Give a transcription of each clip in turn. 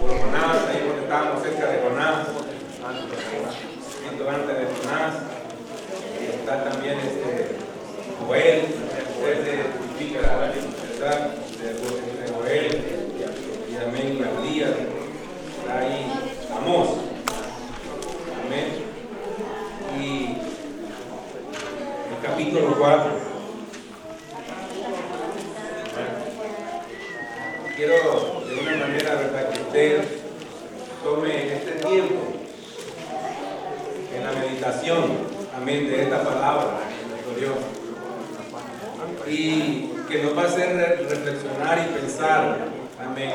por Jonás, ahí donde estábamos cerca de Jonás, antes de Jonás, y está también Joel, tipifica la verdad de Joel, y también Elías, está ahí Amós, amén, y el capítulo 4. Quiero de una manera, ¿verdad?, que usted tome este tiempo en la meditación, amén, de esta palabra de nuestro Dios, y que nos va a hacer reflexionar y pensar, amén,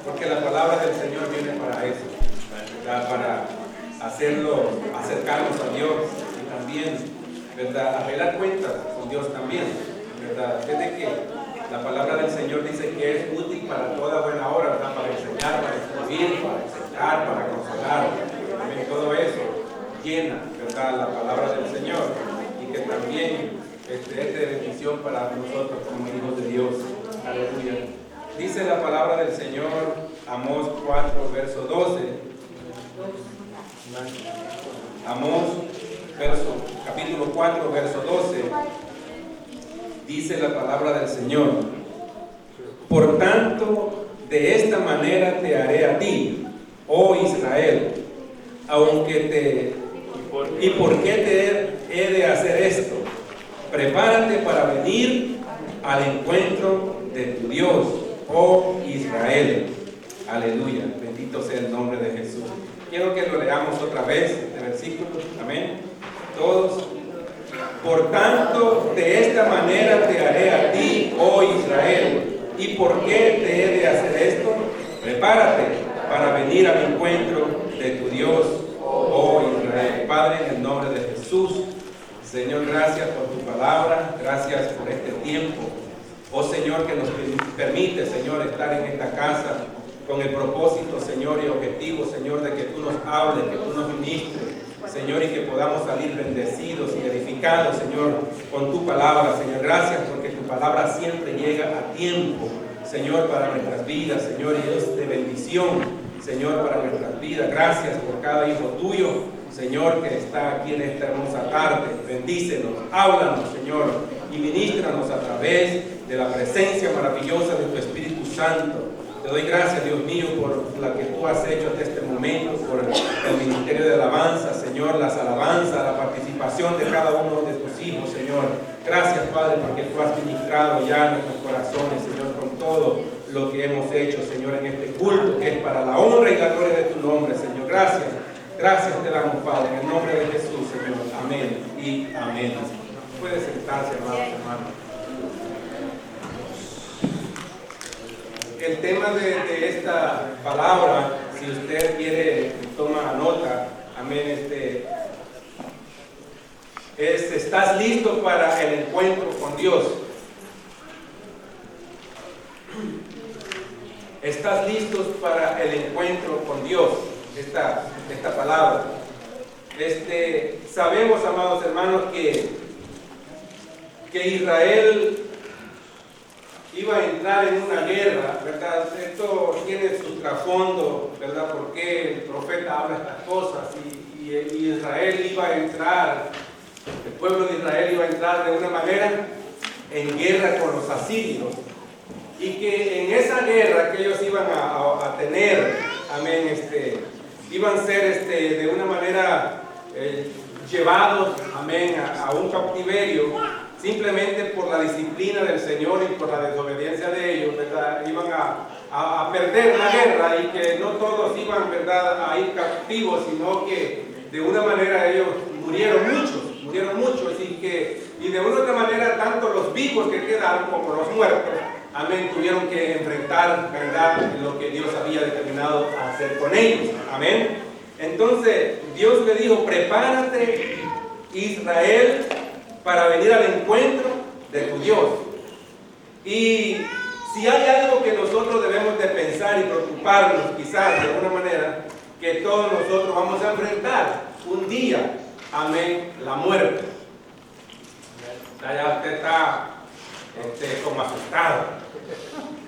porque la palabra del Señor viene para eso, ¿verdad?, para acercarnos a Dios y también, ¿verdad?, arreglar cuentas con Dios también, ¿verdad? Desde que la palabra del Señor dice que es útil para toda buena obra, ¿verdad?, para enseñar, para instruir, para exhortar, para consolar, amén, todo eso llena, ¿verdad?, la palabra del Señor, y que también es de bendición para nosotros como hijos de Dios. Aleluya. Dice la palabra del Señor, Amós 4, verso 12. Amós, capítulo 4, verso 12. Dice la palabra del Señor: por tanto, de esta manera te haré a ti, oh Israel, ¿y por qué te he de hacer esto? Prepárate para venir al encuentro de tu Dios, oh Israel. Aleluya, bendito sea el nombre de Jesús. Quiero que lo leamos otra vez, este versículo, amén, todos. Por tanto, de esta manera te haré a ti, oh Israel. ¿Y por qué te he de hacer esto? Prepárate para venir al encuentro de tu Dios, oh Israel. Padre, en el nombre de Jesús, Señor, gracias por tu palabra, gracias por este tiempo. Oh Señor, que nos permite, Señor, estar en esta casa con el propósito, Señor, y objetivo, Señor, de que tú nos hables, que tú nos ministres, Señor, y que podamos salir bendecidos y edificados, Señor, con tu palabra. Señor, gracias porque tu palabra siempre llega a tiempo, Señor, para nuestras vidas, Señor, y es de bendición, Señor, para nuestras vidas. Gracias por cada hijo tuyo, Señor, que está aquí en esta hermosa tarde. Bendícenos, háblanos, Señor, y ministranos a través de la presencia maravillosa de tu Espíritu Santo. Te doy gracias, Dios mío, por la que tú has hecho hasta este momento, por el ministerio de alabanza, Señor, las alabanzas, la participación de cada uno de tus hijos, Señor. Gracias, Padre, porque tú has ministrado ya nuestros corazones, Señor, con todo lo que hemos hecho, Señor, en este culto, que es para la honra y la gloria de tu nombre, Señor. Gracias, gracias te damos, Padre, en el nombre de Jesús, Señor. Amén y amén. Puede sentarse, amados hermanos. El tema de esta palabra, si usted quiere, toma nota, amén, ¿estás listo para el encuentro con Dios? ¿Estás listos para el encuentro con Dios? Esta palabra. Sabemos, amados hermanos, que Israel iba a entrar en una guerra, ¿verdad? Esto tiene su trasfondo, ¿verdad? Porque el profeta habla estas cosas y Israel iba a entrar, el pueblo de Israel iba a entrar de una manera en guerra con los asirios, y que en esa guerra que ellos iban a tener, amén, iban a ser de una manera llevados, amén, a un cautiverio, simplemente por la disciplina del Señor y por la desobediencia de ellos, ¿verdad? Iban a perder la guerra, y que no todos iban, ¿verdad?, a ir cautivos, sino que de una manera ellos murieron muchos, y de una otra manera tanto los vivos que quedaron como los muertos, amén, tuvieron que enfrentar, ¿verdad?, lo que Dios había determinado hacer con ellos, amén. Entonces Dios le dijo: prepárate, Israel, para venir al encuentro de tu Dios. Y si hay algo que nosotros debemos de pensar y preocuparnos, quizás de alguna manera, que todos nosotros vamos a enfrentar un día, amén, la muerte. Ya usted está como asustado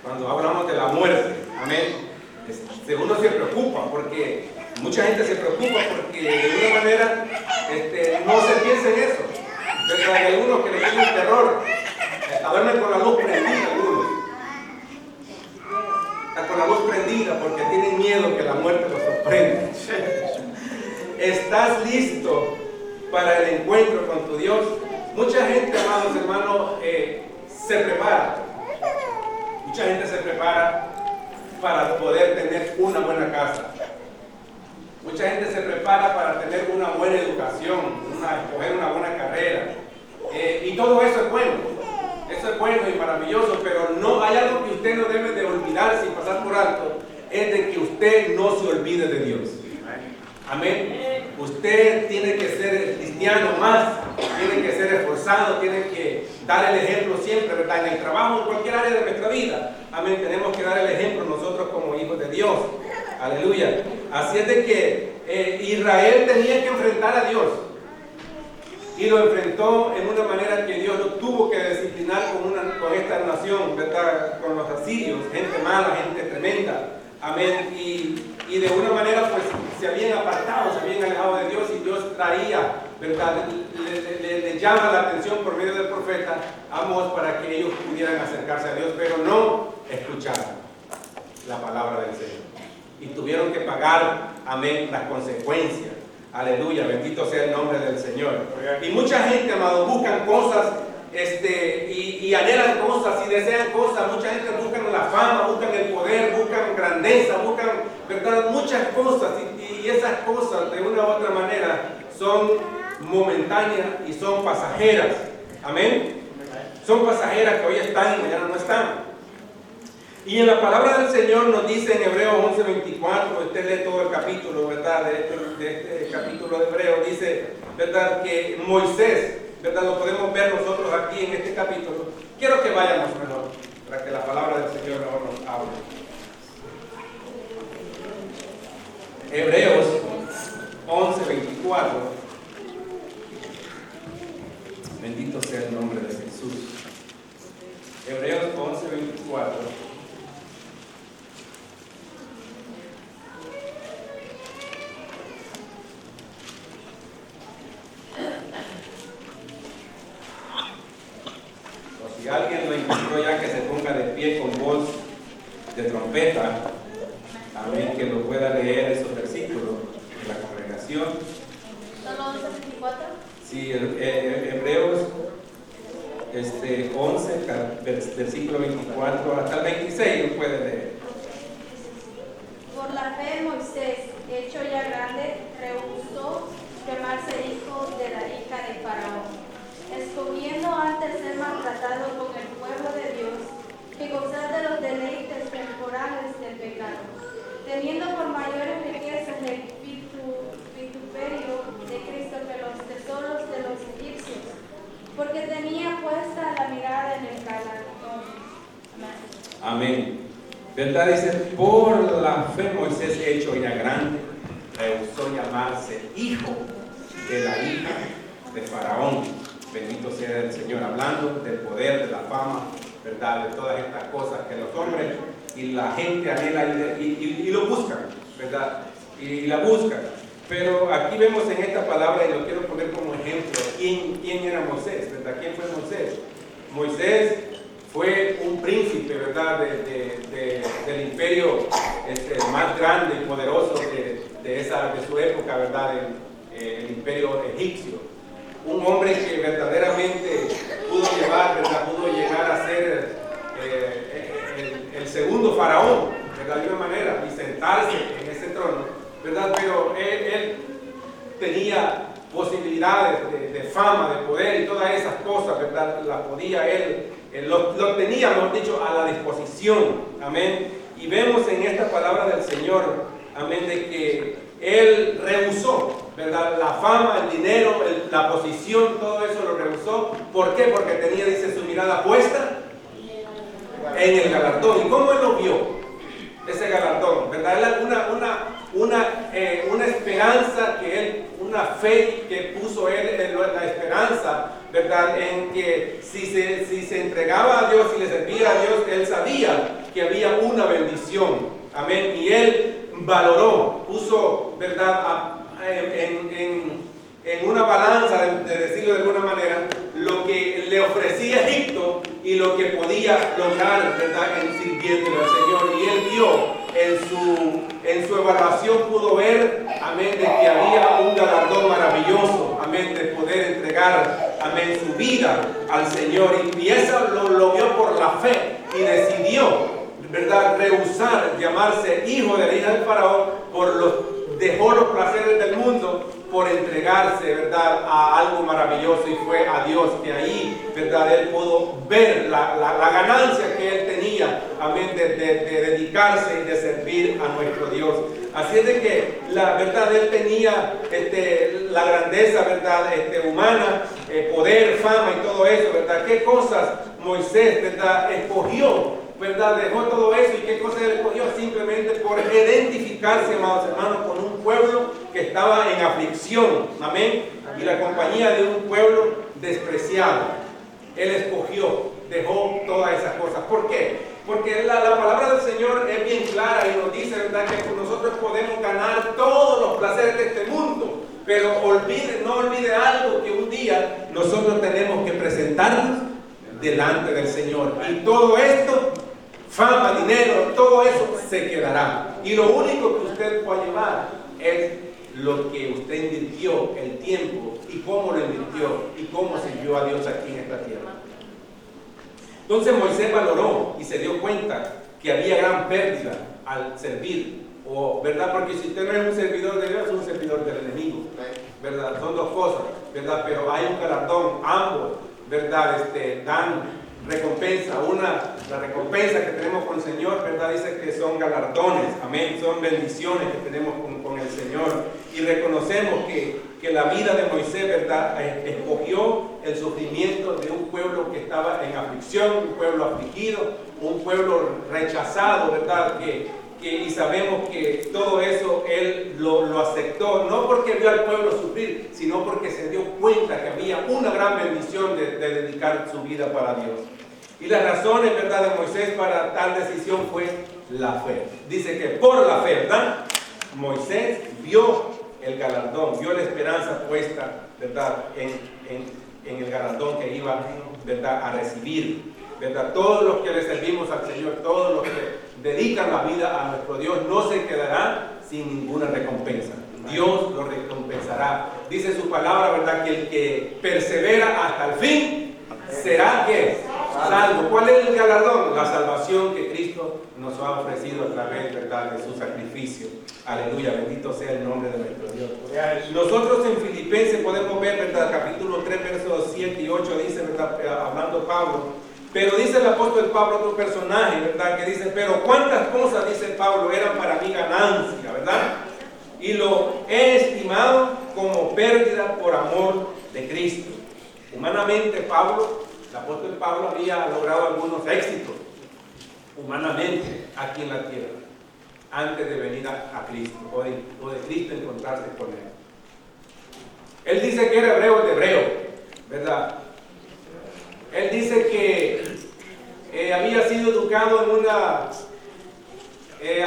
cuando hablamos de la muerte, Amén. Uno se preocupa porque mucha gente se preocupa porque de alguna manera no se piensa en eso. Pero hay algunos que le tienen terror, duermen con la luz prendida, algunos. Están con la luz prendida porque tienen miedo que la muerte los sorprenda. ¿Estás listo para el encuentro con tu Dios? Mucha gente, amados hermanos, se prepara. Mucha gente se prepara para poder tener una buena casa. Mucha gente se prepara para tener una buena educación, escoger una buena carrera. Y todo eso es bueno. Eso es bueno y maravilloso, pero no hay algo que usted no debe de olvidar sin pasar por alto, es de que usted no se olvide de Dios. Amén. Usted tiene que ser cristiano más, tiene que ser esforzado, tiene que dar el ejemplo siempre, ¿verdad? En el trabajo, en cualquier área de nuestra vida. Amén. Tenemos que dar el ejemplo nosotros como hijos de Dios. Aleluya. Así es de que Israel tenía que enfrentar a Dios. Y lo enfrentó en una manera que Dios lo tuvo que disciplinar con esta nación, ¿verdad? Con los asirios, gente mala, gente tremenda. Amén. Y de una manera pues se habían apartado, se habían alejado de Dios y Dios traía, ¿verdad? Le llama la atención por medio del profeta Amós para que ellos pudieran acercarse a Dios, pero no escucharon la palabra del Señor. Y tuvieron que pagar, amén, las consecuencias. Aleluya, bendito sea el nombre del Señor. Y mucha gente, amado, buscan cosas y anhelan cosas y desean cosas. Mucha gente buscan la fama, buscan el poder, buscan grandeza, buscan, ¿verdad? Muchas cosas. Y esas cosas, de una u otra manera, son momentáneas y son pasajeras. Amén. Son pasajeras que hoy están y mañana no están. Y en la palabra del Señor nos dice en Hebreos 11:24, usted lee todo el capítulo, ¿verdad? De este capítulo de Hebreos, dice, ¿verdad? Que Moisés, ¿verdad? Lo podemos ver nosotros aquí en este capítulo. Quiero que vayamos mejor, para que la palabra del Señor mejor nos hable. Hebreos 11:24. Bendito sea el nombre de Jesús. Hebreos 11:24. Si alguien lo encontró ya, que se ponga de pie con voz de trompeta, amén, que lo pueda leer esos versículos de la congregación. ¿Solo 11:24? Sí, Hebreos 11, versículo 24 hasta el 26 lo puede leer. Por la fe Moisés, hecho ya grande, rehusó llamarse hijo de la hija de Faraón, escogiendo antes ser maltratado con el pueblo de Dios que gozar de los deleites temporales del pecado, teniendo por mayores riquezas el vituperio de Cristo que los tesoros de los egipcios, porque tenía puesta la mirada en el galardón. Amén. ¿Verdad? Dice, por la fe Moisés, hecho ya grande, rehusó llamarse hijo de la hija de Faraón. Bendito sea el Señor, hablando del poder, de la fama, ¿verdad? De todas estas cosas que los hombres y la gente anhela y lo buscan, ¿verdad? Y la buscan. Pero aquí vemos en esta palabra, y lo quiero poner como ejemplo, quién era Moisés, ¿verdad? ¿Quién fue Moisés? Moisés fue un príncipe, ¿verdad? Del imperio más grande y poderoso de su época, ¿verdad? El imperio egipcio. Un hombre que verdaderamente pudo llegar a ser el segundo faraón, ¿verdad? De alguna manera, y sentarse en ese trono, ¿verdad? Pero él tenía posibilidades de fama, de poder y todas esas cosas, ¿verdad? Las podía él, lo tenía, mejor dicho, a la disposición. Amén. Y vemos en esta palabra del Señor, amén, de que él rehusó, ¿verdad? La fama, el dinero, la posición, todo eso lo rehusó. ¿Por qué? Porque tenía, dice, su mirada puesta en el galardón. ¿Y cómo él lo vio? Ese galardón, ¿verdad? Una esperanza que él, una fe que puso él en la esperanza, ¿verdad? En que si se entregaba a Dios y le servía a Dios, él sabía que había una bendición bendición. Amén. Y él valoró, puso, ¿verdad?, en una balanza, de decirlo de alguna manera, lo que le ofrecía Egipto y lo que podía lograr, ¿verdad?, en sirviéndole al Señor. Y él vio en su evaluación, pudo ver, amén, de que había un galardón maravilloso, amén, de poder entregar, amén, su vida al Señor. Y eso lo vio por la fe y decidió, ¿verdad?, rehusar llamarse hijo de la hija del faraón, dejó los placeres del mundo por entregarse, ¿verdad?, a algo maravilloso, y fue a Dios, que ahí, ¿verdad?, él pudo ver la ganancia que él tenía, amén, de dedicarse y de servir a nuestro Dios. Así es de que, la verdad, él tenía la grandeza, ¿verdad?, humana, poder, fama y todo eso, ¿verdad? ¿Qué cosas Moisés, ¿verdad?, escogió? ¿Verdad? Dejó todo eso, y qué cosa él escogió, simplemente por identificarse, amados hermanos, con un pueblo que estaba en aflicción, amén, y la compañía de un pueblo despreciado. Él escogió, dejó todas esas cosas. ¿Por qué? Porque la palabra del Señor es bien clara y nos dice, ¿verdad?, que nosotros podemos ganar todos los placeres de este mundo, pero no olvide algo, que un día nosotros tenemos que presentarnos delante del Señor, y todo esto, fama, dinero, todo eso se quedará, y lo único que usted puede llevar es lo que usted invirtió, el tiempo, y cómo lo invirtió, y cómo sirvió a Dios aquí en esta tierra. Entonces Moisés valoró y se dio cuenta que había gran pérdida al servir, ¿verdad? Porque si usted no es un servidor de Dios, es un servidor del enemigo, ¿verdad? Son dos cosas, ¿verdad? Pero hay un galardón, ambos, ¿verdad? Dan recompensa. La recompensa que tenemos con el Señor, ¿verdad?, dice que son galardones, amén, son bendiciones que tenemos con el Señor. Y reconocemos que la vida de Moisés, ¿verdad?, escogió el sufrimiento de un pueblo que estaba en aflicción, un pueblo afligido, un pueblo rechazado, ¿verdad?, y sabemos que todo eso él lo aceptó, no porque vio al pueblo sufrir, sino porque se dio cuenta que había una gran bendición de dedicar su vida para Dios. Y las razones, ¿verdad?, de Moisés para tal decisión fue la fe. Dice que por la fe, ¿verdad?, Moisés vio el galardón, vio la esperanza puesta, ¿verdad?, en el galardón que iba, ¿verdad?, a recibir, ¿verdad? Todos los que le servimos al Señor, todos los que dedican la vida a nuestro Dios, no se quedarán sin ninguna recompensa. Dios lo recompensará. Dice su palabra, ¿verdad?, que el que persevera hasta el fin será, ¿qué?, salvo. ¿Cuál es el galardón? La salvación que Cristo nos ha ofrecido a través, ¿verdad?, de su sacrificio. Aleluya, bendito sea el nombre de nuestro Dios. Nosotros en Filipenses podemos ver, ¿verdad?, capítulo 3, versos 7 y 8, dice, ¿verdad?, hablando Pablo. Pero dice el apóstol Pablo, otro personaje, ¿verdad?, que dice, pero cuántas cosas, dice Pablo, eran para mí ganancia, ¿verdad?, y lo he estimado como pérdida por amor de Cristo. Humanamente el apóstol Pablo había logrado algunos éxitos, humanamente, aquí en la tierra, antes de venir a Cristo, o de Cristo encontrarse con él. Él dice que era hebreo de hebreo, ¿verdad? Él dice que había sido educado a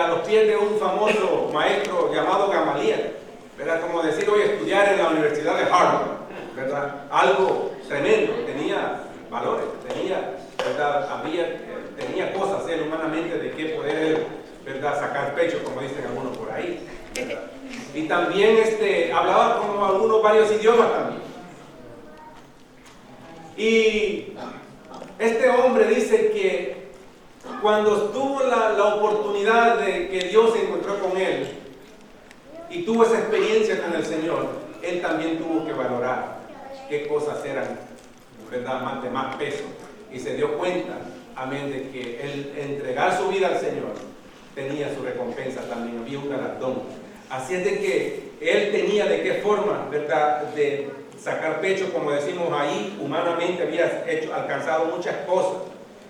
los pies de un famoso maestro llamado Gamaliel, ¿verdad? Como decir hoy estudiar en la Universidad de Harvard, ¿verdad? Algo tremendo, tenía valores, ¿verdad? Tenía cosas él humanamente de qué poder, ¿verdad?, sacar pecho, como dicen algunos por ahí, ¿verdad? Y también hablaba como varios idiomas también. Y este hombre dice que cuando tuvo la oportunidad de que Dios se encontró con él y tuvo esa experiencia con el Señor, él también tuvo que valorar qué cosas eran, ¿verdad?, de más peso, y se dio cuenta, amén, de que el entregar su vida al Señor tenía su recompensa también, había un galardón. Así es de que él tenía de qué forma, ¿verdad?, de sacar pecho, como decimos ahí, humanamente había alcanzado muchas cosas,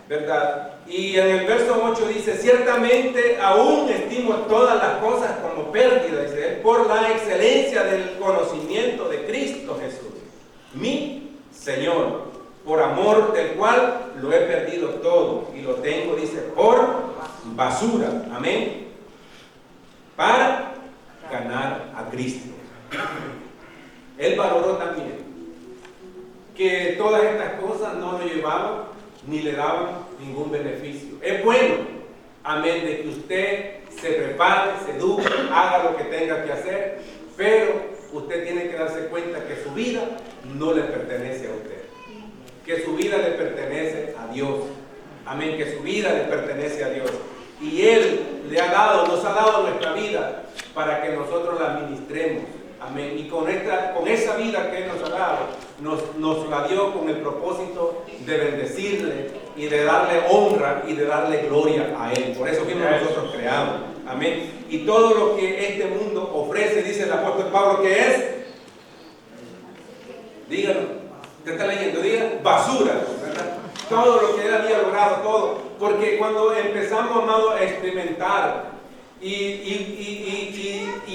¿verdad? Y en el verso 8 dice, ciertamente aún estimo todas las cosas como pérdida, dice él, por la excelencia del conocimiento de Cristo Jesús, mi Señor, por amor del cual lo he perdido todo y lo tengo, dice, por basura, amén, para ganar a Cristo. Él valoró también que todas estas cosas no lo llevaban ni le daban ningún beneficio. Es bueno, amén, de que usted se prepare, se eduque, haga lo que tenga que hacer, pero usted tiene que darse cuenta que su vida no le pertenece a usted, que su vida le pertenece a Dios, amén, que su vida le pertenece a Dios, y Él le ha dado, nos ha dado nuestra vida para que nosotros la administremos, amén, y con esa vida que Él nos ha dado, nos la dio con el propósito de bendecirle y de darle honra y de darle gloria a Él. Por eso fuimos nosotros creados, amén. Y todo lo que este mundo ofrece, dice el apóstol Pablo, que es, díganlo, usted está leyendo, diga, basura, ¿verdad? Todo lo que Él había logrado, todo, porque cuando empezamos, amado, a experimentar y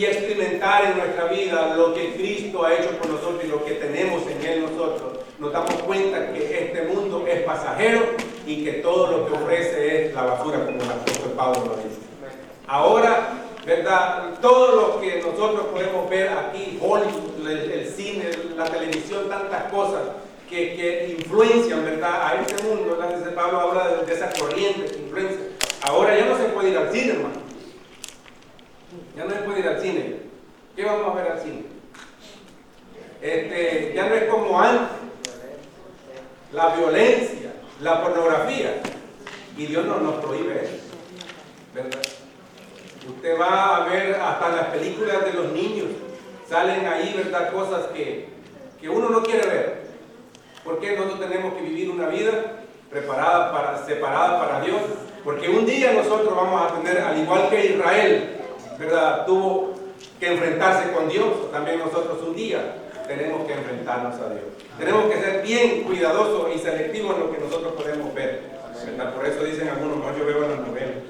experimentar en nuestra vida lo que Cristo ha hecho por nosotros y lo que tenemos en Él nosotros, nos damos cuenta que este mundo es pasajero y que todo lo que ofrece es la basura, como el apóstol Pablo lo dice. Ahora, ¿verdad? Todo lo que nosotros podemos ver aquí, Hollywood, el cine, la televisión, tantas cosas que influencian, ¿verdad?, a este mundo, ¿verdad? Dice Pablo, habla de esa corriente que influencia. Ahora ya no se puede ir al cine, hermano. Ya no se puede ir al cine. ¿Qué vamos a ver al cine? Ya no es como antes. La violencia, la pornografía. Y Dios no nos prohíbe eso, ¿verdad? Usted va a ver hasta las películas de los niños. Salen ahí, ¿verdad?, cosas que uno no quiere ver. Porque nosotros tenemos que vivir una vida separada para Dios. Porque un día nosotros vamos a tener, al igual que Israel, ¿verdad?, tuvo que enfrentarse con Dios, también nosotros un día tenemos que enfrentarnos a Dios. Tenemos que ser bien cuidadosos y selectivos en lo que nosotros podemos ver, ¿verdad? Por eso dicen algunos, no, yo veo las novelas.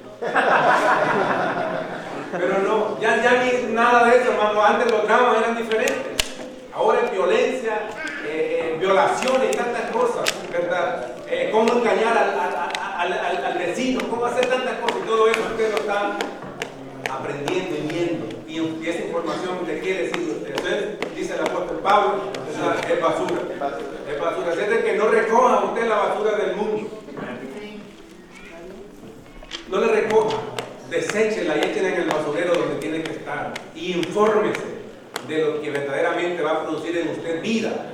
Pero no, ya ni nada de eso, hermano. Antes los dramas eran diferentes. Ahora es violencia, violaciones y tantas cosas, ¿verdad? Cómo engañar al vecino, cómo hacer tantas cosas, y todo eso usted lo está aprendiendo y viendo, y esa información le quiere decir usted. Entonces, dice el apóstol Pablo, es basura. Es basura. Es de que no recoja usted la basura del mundo. No le recoja, deséchela y échela en el basurero donde tiene que estar. Y infórmese de lo que verdaderamente va a producir en usted vida.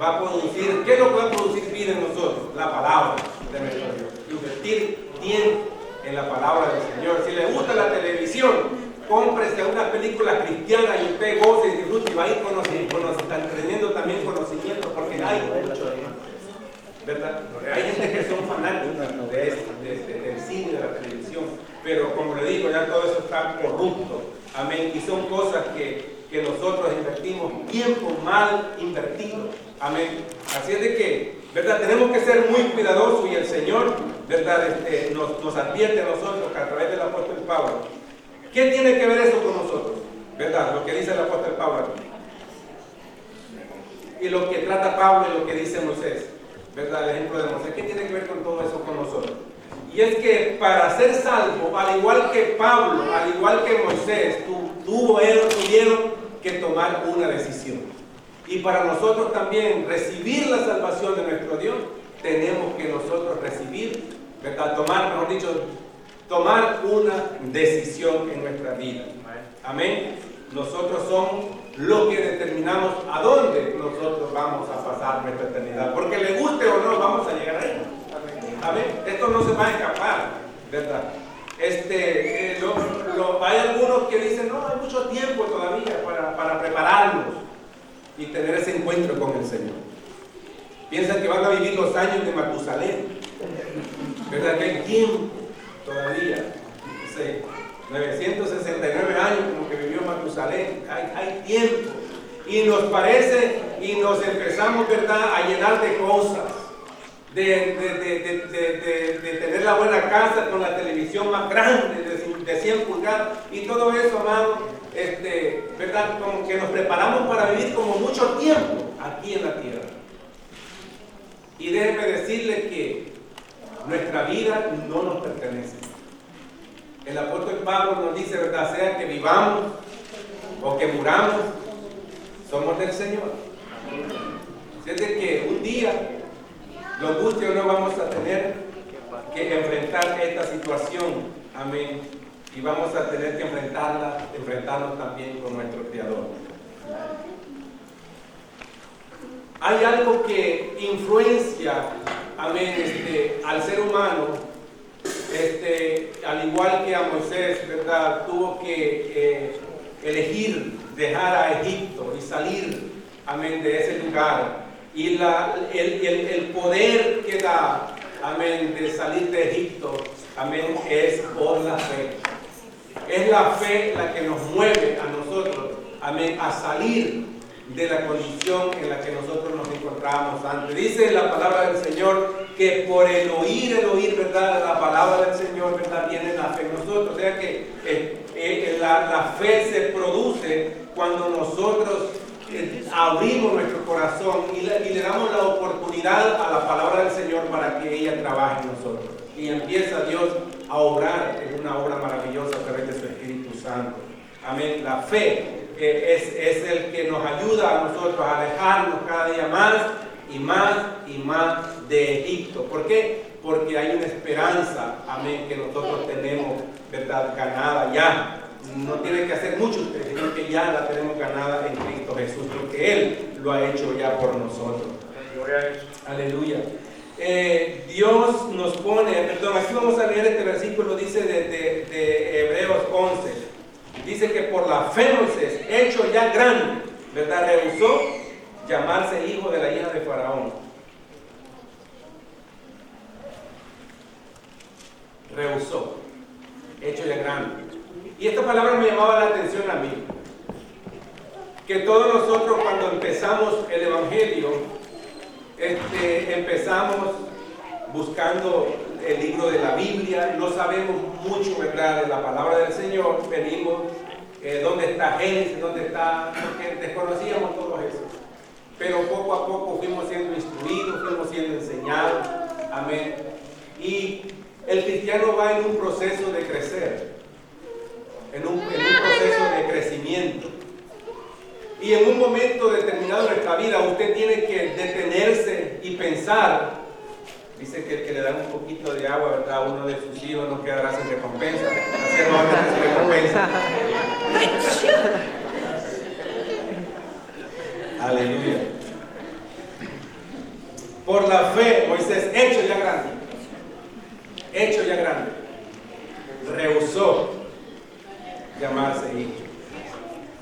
Va a producir, ¿qué es lo que va a producir vida en nosotros? La palabra de nuestro Dios. Invertir tiempo en la palabra del Señor. Si le gusta la televisión, cómprese una película cristiana y usted goce y disfrute y va a ir teniendo también conocimiento, porque hay mucho, ¿verdad? Hay gente que son fanáticos del cine, de la televisión, pero como le digo, ya todo eso está corrupto, amén, y son cosas que nosotros invertimos, tiempo mal invertido, amén. Así es de que, ¿verdad?, tenemos que ser muy cuidadosos, y el Señor, ¿verdad?, nos advierte a nosotros que a través del apóstol Pablo. ¿Qué tiene que ver eso con nosotros? ¿Verdad? Lo que dice el apóstol Pablo aquí. Y lo que trata Pablo y lo que dice Moisés, ¿verdad? El ejemplo de Moisés. ¿Qué tiene que ver con todo eso con nosotros? Y es que para ser salvo, al igual que Pablo, al igual que Moisés, tuvieron que tomar una decisión. Y para nosotros también recibir la salvación de nuestro Dios, tenemos que nosotros recibir, ¿verdad?, tomar una decisión en nuestra vida. Amén. Nosotros somos los que determinamos a dónde nosotros vamos a pasar nuestra eternidad. Porque le guste o no, vamos a llegar ahí. Amén. Esto no se va a escapar, ¿verdad? Hay algunos que dicen, no, hay mucho tiempo todavía para prepararnos y tener ese encuentro con el Señor. Piensan que van a vivir los años de Matusalén, ¿verdad? Que hay tiempo todavía. 969 años como que vivió Matusalén, hay tiempo. Y nos parece, y nos empezamos, ¿verdad?, a llenar de cosas, de tener la buena casa con la televisión más grande, de 100 pulgadas, y todo eso, amado, ¿verdad?, como que nos preparamos para vivir como mucho tiempo aquí en la tierra. Y déjeme decirle que nuestra vida no nos pertenece. El apóstol Pablo nos dice, ¿verdad? Sea que vivamos o que muramos, somos del Señor. Es de que un día, lo guste o no, vamos a tener que enfrentar esta situación. Amén. Y vamos a tener que enfrentarnos también con nuestro Creador. Hay algo que influencia, amén, al ser humano, al igual que a Moisés, ¿verdad? Tuvo que elegir dejar a Egipto y salir, amén, de ese lugar. Y el poder que da, amén, de salir de Egipto, amén, es por la fe. Es la fe la que nos mueve a nosotros, amén, a salir de la condición en la que nosotros nos encontrábamos antes. Dice la palabra del Señor que por el oír, ¿verdad? La palabra del Señor, ¿verdad? Viene la fe en nosotros. O sea que la fe se produce cuando nosotros abrimos nuestro corazón y le damos la oportunidad a la palabra del Señor para que ella trabaje en nosotros. Y empieza Dios a obrar en una obra maravillosa a través de su Espíritu Santo. Amén. La fe es el que nos ayuda a nosotros a alejarnos cada día más y más y más de Egipto. ¿Por qué? Porque hay una esperanza, amén, que nosotros tenemos, ¿verdad? Ganada ya. No tiene que hacer mucho usted, sino que ya la tenemos ganada en Cristo Jesús, porque Él lo ha hecho ya por nosotros. Aleluya. Dios nos pone, perdón, aquí vamos a leer este versículo, dice de Hebreos 11. Dice que por la fe Moisés, hecho ya grande, ¿verdad? Rehusó llamarse hijo de la hija de Faraón. Rehusó, hecho ya grande. Y esta palabra me llamaba la atención a mí. Que todos nosotros cuando empezamos el Evangelio, empezamos buscando el libro de la Biblia, no sabemos mucho, ¿verdad?, de la palabra del Señor, venimos, dónde está Génesis, dónde está, porque desconocíamos todo eso. Pero poco a poco fuimos siendo instruidos, fuimos siendo enseñados, amén. Y el cristiano va en un proceso de crecer, en un proceso de crecimiento. Y en un momento determinado de nuestra vida, usted tiene que detenerse y pensar. Dice que el que le dan un poquito de agua, ¿verdad?, a uno de sus hijos no quedará sin recompensa. Así no va a tener su recompensa. Aleluya. Por la fe, Moisés, hecho ya grande, rehusó llamarse hijo.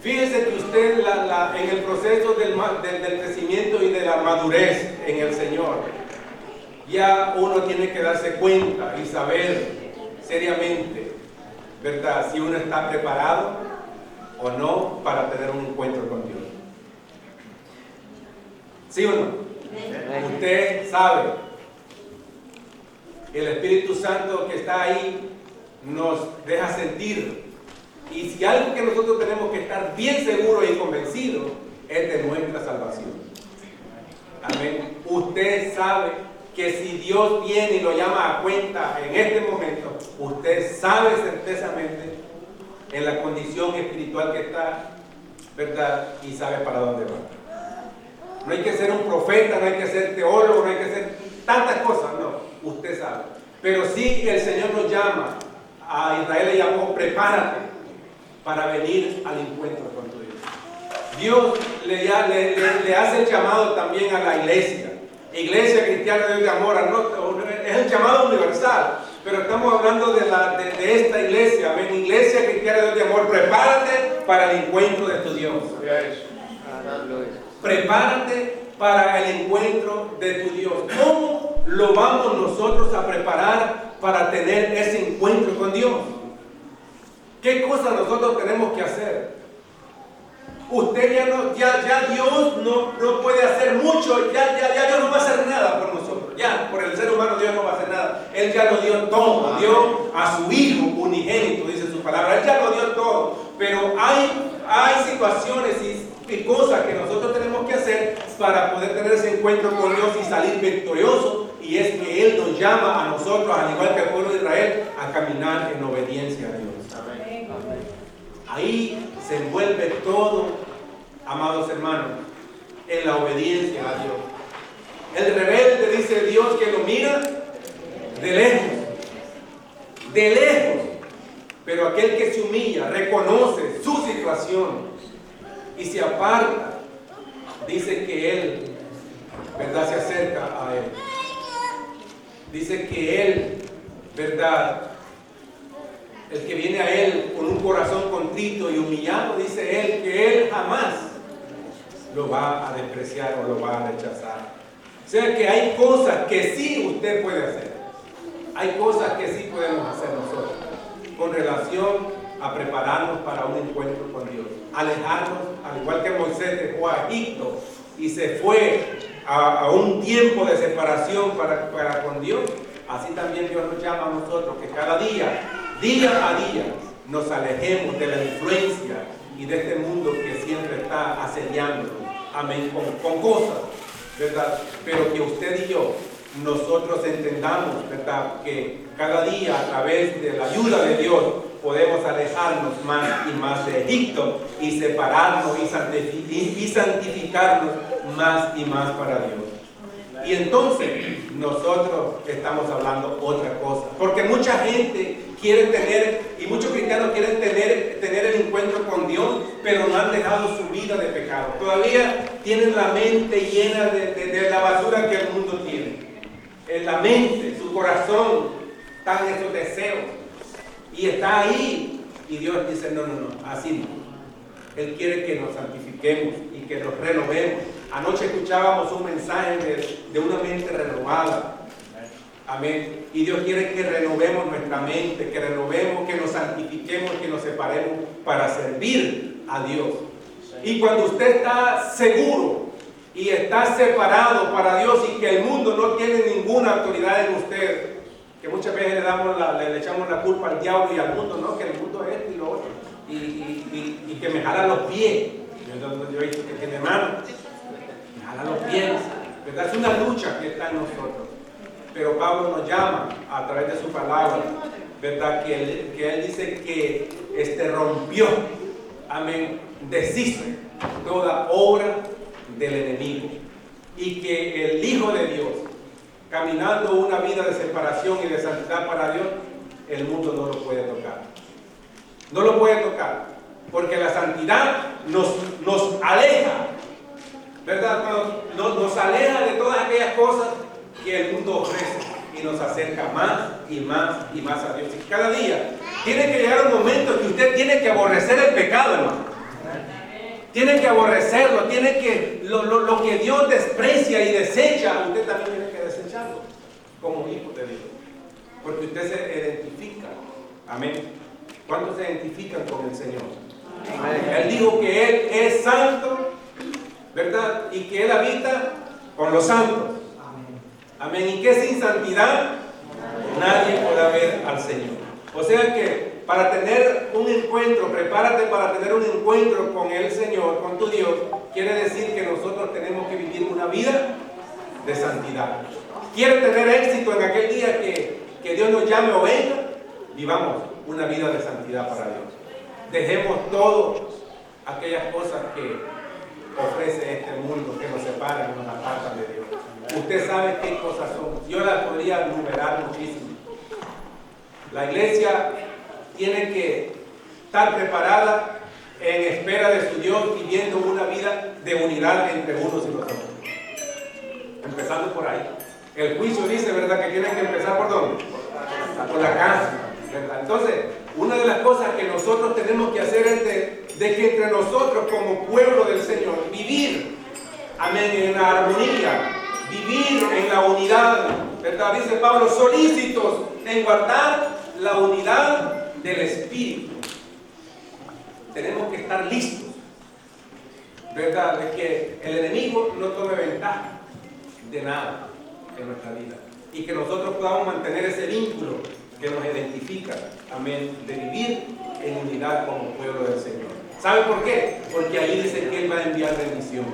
Fíjese que usted en el proceso del crecimiento y de la madurez en el Señor, ya uno tiene que darse cuenta y saber seriamente, ¿verdad?, si uno está preparado o no para tener un encuentro con Dios. ¿Sí o no? Usted sabe. El Espíritu Santo que está ahí nos deja sentir. Y si algo que nosotros tenemos que estar bien seguros y convencidos es de nuestra salvación. Amén. Usted sabe que si Dios viene y lo llama a cuenta en este momento, usted sabe certezamente en la condición espiritual que está, ¿verdad? Y sabe para dónde va. No hay que ser un profeta, no hay que ser teólogo, no hay que ser tantas cosas, no, usted sabe. Pero sí el Señor nos llama, a Israel le llamó, prepárate para venir al encuentro con tu Dios. Dios le hace el llamado también a la iglesia. Iglesia Cristiana de Dios de Amor, es el llamado universal, pero estamos hablando de esta iglesia, amén. Iglesia Cristiana de Dios de Amor, prepárate para el encuentro de tu Dios. Prepárate para el encuentro de tu Dios. ¿Cómo lo vamos nosotros a preparar para tener ese encuentro con Dios? ¿Qué cosas nosotros tenemos que hacer? Usted ya Dios no puede hacer mucho, ya Dios no va a hacer nada por nosotros, ya por el ser humano Dios no va a hacer nada. Él ya lo dio todo, dio a su Hijo unigénito, dice su palabra, Él ya lo dio todo, pero hay situaciones y cosas que nosotros tenemos que hacer para poder tener ese encuentro con Dios y salir victoriosos y es que Él nos llama a nosotros, al igual que al pueblo de Israel, a caminar en obediencia a Dios. Ahí se envuelve todo, amados hermanos, en la obediencia a Dios. El rebelde, dice Dios, que lo mira de lejos, pero aquel que se humilla, reconoce su situación y se aparta, dice que Él, ¿verdad?, se acerca a Él. Dice que Él, ¿verdad?, el que viene a Él con un corazón contrito y humillado, dice Él que Él jamás lo va a despreciar o lo va a rechazar. O sea que hay cosas que sí usted puede hacer. Hay cosas que sí podemos hacer nosotros con relación a prepararnos para un encuentro con Dios. Alejarnos, al igual que Moisés dejó a Egipto y se fue a un tiempo de separación para con Dios. Así también Dios nos llama a nosotros que cada día a día, nos alejemos de la influencia y de este mundo que siempre está asediándonos. Amén. Con cosas, ¿verdad? Pero que usted y yo, nosotros entendamos, ¿verdad?, que cada día a través de la ayuda de Dios podemos alejarnos más y más de Egipto y separarnos y santificarnos más y más para Dios. Y entonces nosotros estamos hablando otra cosa, porque mucha gente quiere tener, y muchos cristianos quieren tener el encuentro con Dios, pero no han dejado su vida de pecado. Todavía tienen la mente llena de la basura que el mundo tiene. En la mente, su corazón, están esos deseos, y está ahí, y Dios dice, no, así no. Él quiere que nos santifiquemos y que nos renovemos. Anoche escuchábamos un mensaje de una mente renovada. Amén. Y Dios quiere que renovemos nuestra mente, que renovemos, que nos santifiquemos, que nos separemos para servir a Dios. Y cuando usted está seguro y está separado para Dios y que el mundo no tiene ninguna autoridad en usted, que muchas veces le echamos la culpa al diablo y al mundo, no, que el mundo es esto y lo otro, y que me jala los pies. Yo he visto que tiene manos, me jala los pies, ¿verdad? Es una lucha que está en nosotros. Pero Pablo nos llama a través de su palabra, ¿verdad?, que él dice que rompió, amén, deshizo toda obra del enemigo, y que el Hijo de Dios, caminando una vida de separación y de santidad para Dios, el mundo no lo puede tocar. No lo puede tocar, porque la santidad nos aleja, ¿verdad? Nos aleja de todas aquellas cosas que el mundo ofrece y nos acerca más y más y más a Dios. Y cada día tiene que llegar un momento que usted tiene que aborrecer el pecado, hermano. Tiene que aborrecerlo, tiene que lo que Dios desprecia y desecha, usted también tiene que desecharlo como hijo de Dios, porque usted se identifica. Amén. ¿Cuántos se identifican con el Señor? Amén. Él dijo que Él es santo, ¿verdad? Y que Él habita con los santos. Amén. Y que sin santidad nadie podrá ver al Señor. O sea que para tener un encuentro, prepárate para tener un encuentro con el Señor, con tu Dios, quiere decir que nosotros tenemos que vivir una vida de santidad. ¿Quieres tener éxito en aquel día que Dios nos llame o venga? Vivamos una vida de santidad para Dios. Dejemos todas aquellas cosas que ofrece este mundo, que nos separan y nos apartan de Dios. Usted sabe qué cosas son. Yo las podría enumerar muchísimo. La iglesia tiene que estar preparada en espera de su Dios, viviendo una vida de unidad entre unos y los otros. Empezando por ahí. El juicio dice, ¿verdad?, que tiene que empezar ¿por dónde? Por la casa, ¿verdad? Entonces, una de las cosas que nosotros tenemos que hacer es de que entre nosotros como pueblo del Señor, vivir, amén, en la armonía, vivir en la unidad, ¿verdad? Dice Pablo, solícitos en guardar la unidad del Espíritu. Tenemos que estar listos, ¿verdad?, de que el enemigo no tome ventaja de nada en nuestra vida y que nosotros podamos mantener ese vínculo que nos identifica, amén, de vivir en unidad como pueblo del Señor. ¿Sabe por qué? Porque ahí dice que Él va a enviar bendición.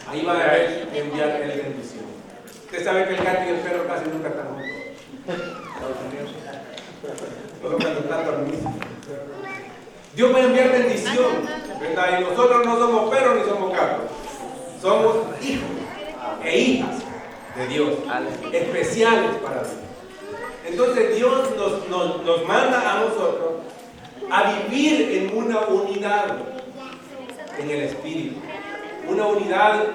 Ahí va a enviar Él bendición. Usted sabe que el gato y el perro casi nunca están juntos. Solo cuando están dormidos. Dios va a enviar bendición, ¿verdad? Y nosotros no somos perros ni somos gatos. Somos hijos e hijas de Dios, especiales para Dios. Entonces Dios nos manda a nosotros a vivir en una unidad en el Espíritu. Una unidad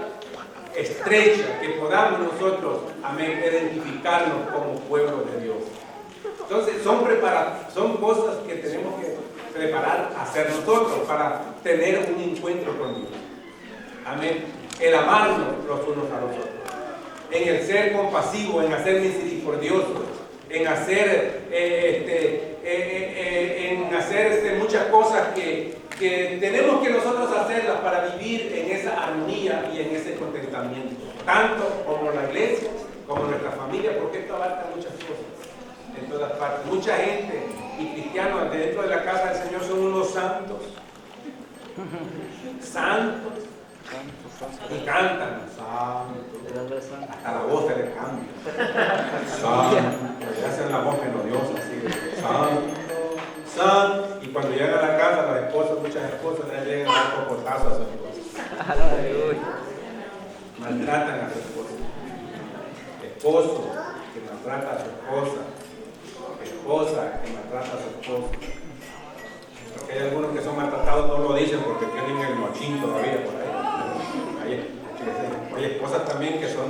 estrecha, que podamos nosotros, amén, identificarnos como pueblo de Dios. Entonces son cosas que tenemos que preparar, hacer nosotros para tener un encuentro con Dios. Amén. El amarnos los unos a los otros, en el ser compasivo, en hacer misericordioso, en hacer muchas cosas que tenemos que nosotros hacerlas para vivir en esa armonía y en ese contentamiento, tanto como la iglesia, como nuestra familia, porque esto abarca muchas cosas en todas partes. Mucha gente y cristianos dentro de la casa del Señor son unos santos, santos, y cantan, santos, hasta la voz se les cambia, santos, y hacen la voz melodiosa, así, santos, santos, y cuando llegan a la casa, las esposas, muchas esposas, ya llegan a dar cocotazos a su esposa, maltratan a su esposa, esposo que maltrata a su esposa, esposa que maltrata a su esposo. Porque hay algunos que son maltratados, no lo dicen porque tienen el mochín todavía por ahí. Hay esposas también que son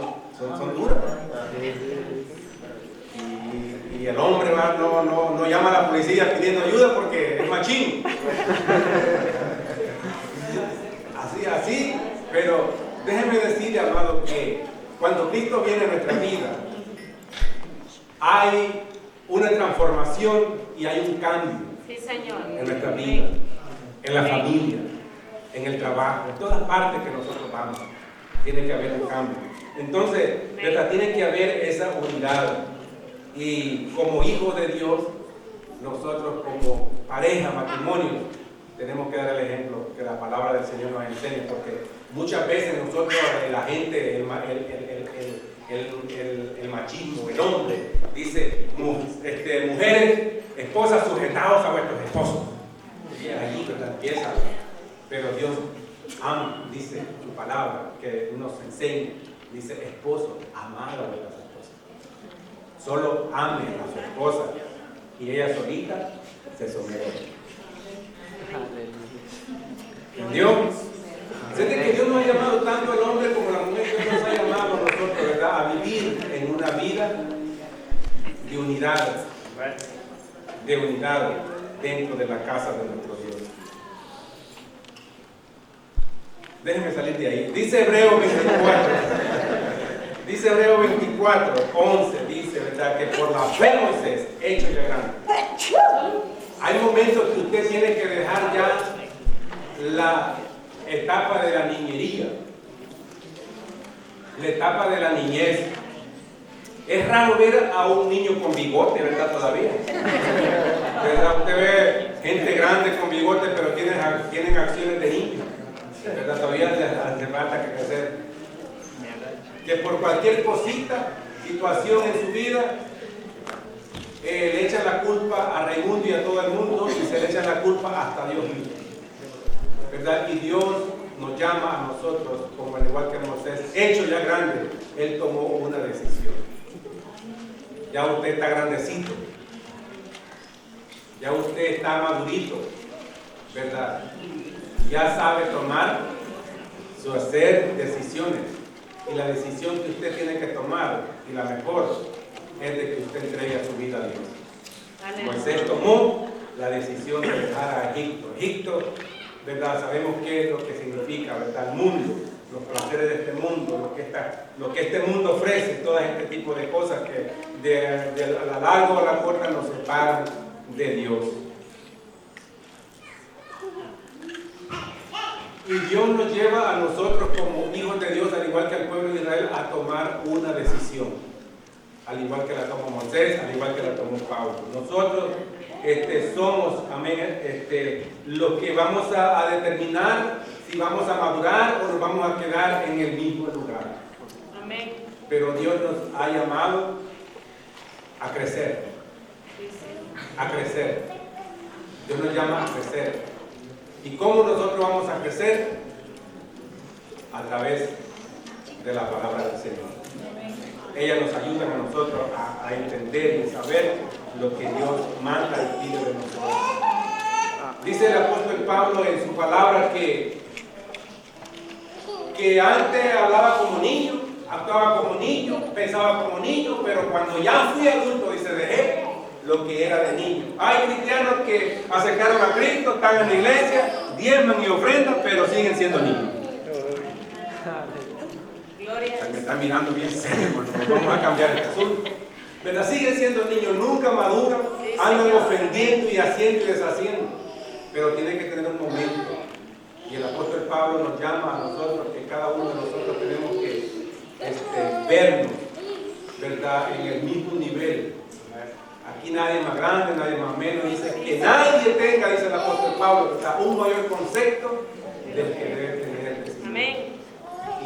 duras. Y el hombre no llama a la policía pidiendo ayuda porque es machín. Así. Pero déjeme decirle, amado, que cuando Cristo viene a nuestra vida, hay una transformación y hay un cambio. Sí, Señor. En nuestra vida, en la familia, en el trabajo, en todas partes que nosotros vamos, tiene que haber un cambio. Entonces, ¿verdad? Tiene que haber esa unidad. Y como hijos de Dios, nosotros como pareja, matrimonio, tenemos que dar el ejemplo que la palabra del Señor nos enseña, porque muchas veces nosotros, la gente, el machismo, el hombre, dice, mujeres, esposas, sujetados a vuestros esposos. Y allí, ¿verdad? Empieza. Pero Dios ama, dice su palabra, que nos enseña, dice, esposo, amad a vuestras esposas. Solo ame a su esposa y ella solita se somete. ¿Entendió? Siente que Dios nos ha llamado tanto al hombre como a la mujer, que nos ha llamado a nosotros, ¿verdad?, a vivir en una vida de unidad dentro de la casa de nuestro Dios. Déjenme salir de ahí. Dice Hebreo 24, 11, dice, ¿verdad?, que por la fe Moisés, hecho ya grande. Hay momentos que usted tiene que dejar ya la etapa de la niñería, la etapa de la niñez. Es raro ver a un niño con bigote, ¿verdad? Todavía, ¿verdad? Usted ve gente grande con bigote, pero tienen acciones de niño, ¿verdad? Todavía hace falta que crecer. Que por cualquier cosita, situación en su vida, le echan la culpa a Raimundo y a todo el mundo, y se le echan la culpa hasta a Dios mismo, ¿verdad? Y Dios nos llama a nosotros, como al igual que Moisés, hecho ya grande, Él tomó una decisión. Ya usted está grandecito, ya usted está madurito, ¿verdad? Ya sabe tomar hacer decisiones, y la decisión que usted tiene que tomar, y la mejor, es de que usted entregue su vida a Dios. Moisés tomó la decisión de dejar a Egipto. Egipto, ¿verdad? Sabemos qué es lo que significa, ¿verdad? El mundo, los placeres de este mundo, lo que este mundo ofrece, todo este tipo de cosas que a la larga o a la corta nos separan de Dios. Y Dios nos lleva a nosotros como hijos de Dios, al igual que al pueblo de Israel, a tomar una decisión. Al igual que la tomó Moisés, al igual que la tomó Pablo. Nosotros somos, amén, los que vamos a determinar si vamos a madurar o nos vamos a quedar en el mismo lugar. Amén. pero Dios nos ha llamado a crecer, a crecer. Dios nos llama a crecer. ¿Y cómo nosotros vamos a crecer? A través de la palabra del Señor. Ella nos ayuda a nosotros a entender y saber lo que Dios manda y pide de nosotros. Dice el apóstol Pablo en su palabra que antes hablaba como niño, actuaba como niño, pensaba como niño, pero cuando ya fui adulto, dice, dejé lo que era de niño. Hay cristianos que acercaron a Cristo, están en la iglesia, diezman y ofrendan, pero siguen siendo niños. Me están mirando bien serio, porque vamos a cambiar el asunto. Pero siguen siendo niños, nunca maduran, andan ofendiendo y haciendo y deshaciendo. Pero tiene que tener un momento. Y el apóstol Pablo nos llama a nosotros, que cada uno de nosotros tenemos que vernos, ¿verdad?, en el mismo nivel. Aquí nadie más grande, nadie más menos. Dice que nadie tenga, dice el apóstol Pablo, un mayor concepto del que debe tener el Señor. Amén.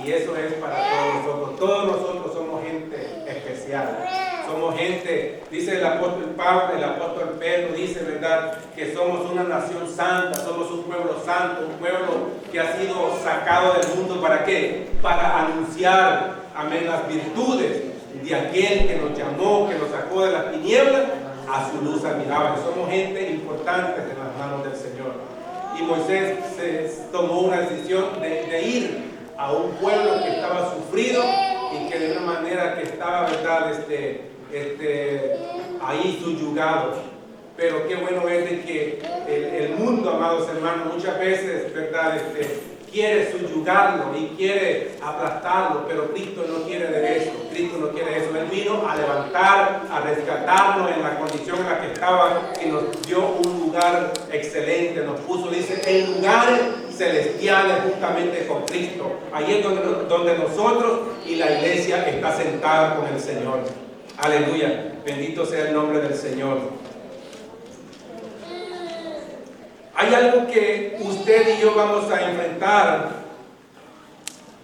Y eso es para todos nosotros. Todos nosotros somos gente especial. Somos gente, dice el apóstol Pablo, el apóstol Pedro, dice, ¿verdad?, que somos una nación santa, somos un pueblo santo, un pueblo que ha sido sacado del mundo. ¿Para qué? Para anunciar, amén, las virtudes de aquel que nos llamó, que nos sacó de las tinieblas a su luz admirable. Somos gente importante en las manos del Señor. Y Moisés tomó una decisión de ir a un pueblo que estaba sufrido y que de una manera que estaba, ¿verdad?, ahí subyugado. Pero qué bueno es de que el mundo, amados hermanos, muchas veces, ¿verdad?, quiere subyugarlo y quiere aplastarlo, pero Cristo no quiere de eso. Cristo no quiere eso. Él vino a levantar, a rescatarnos en la condición en la que estaba y nos dio un lugar excelente. Nos puso, dice, en lugares celestiales justamente con Cristo. Ahí es donde nosotros y la iglesia está sentada con el Señor. Aleluya. Bendito sea el nombre del Señor. Hay algo que usted y yo vamos a enfrentar,